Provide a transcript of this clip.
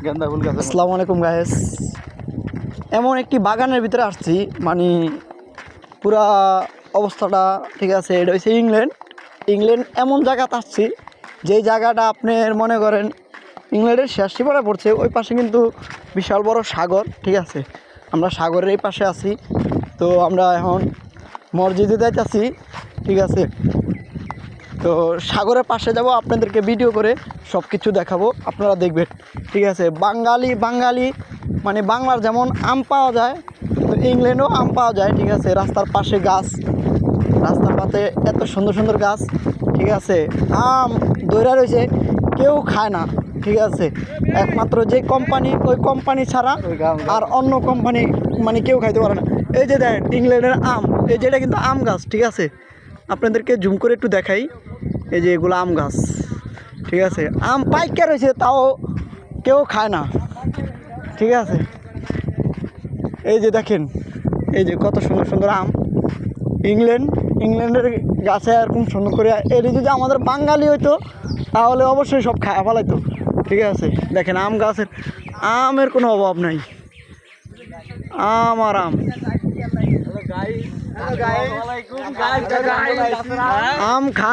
গাঁদা ফুল গাছ। আসসালামু আলাইকুম গাইস। এমন একটি বাগানের ভিতরে আসছি, মানে পুরা অবস্থাটা ঠিক আছে। এটা হচ্ছে ইংল্যান্ড এমন জায়গাতে আসছি যেই জায়গাটা আপনার মনে করেন ইংল্যান্ডের শেষ সীমানা পড়ছে। ওই পাশে কিন্তু বিশাল বড় সাগর, ঠিক আছে। আমরা সাগরের এই পাশে আছি। তো আমরা এখন মসজিদে যাইতেছি, ঠিক আছে। তো সাগরের পাশে যাব, আপনাদেরকে ভিডিও করে সব কিছু দেখাবো, আপনারা দেখবেন, ঠিক আছে। বাঙালি মানে বাংলার যেমন আম পাওয়া যায়, তো ইংল্যান্ডেও আম পাওয়া যায়, ঠিক আছে। রাস্তার পাশে গাছ, রাস্তার পাশে এত সুন্দর সুন্দর গাছ, ঠিক আছে। আম ধরে রয়েছে, কেউ খায় না, ঠিক আছে। একমাত্র যে কোম্পানি, ওই কোম্পানি ছাড়া আর অন্য কোম্পানি মানে কেউ খাইতে পারে না। এই যে দেখেন ইংল্যান্ডের আম, এই যেটা কিন্তু আম গাছ, ঠিক আছে। আপনাদেরকে জুম করে একটু দেখাই, এই যে এগুলো আম গাছ, ঠিক আছে। আম পাইকা রয়েছে, তাও কেউ খায় না, ঠিক আছে। এই যে দেখেন, এই যে কত সুন্দর সুন্দর আম। ইংল্যান্ডের গাছে এরকম সুন্দর করে, এটি যদি আমাদের বাঙালি হইতো তাহলে অবশ্যই সব খাওয়া ফেলাইতো, ঠিক আছে। দেখেন আম গাছের, আমের কোনো অভাব নাই, আম আর আম। আম খা।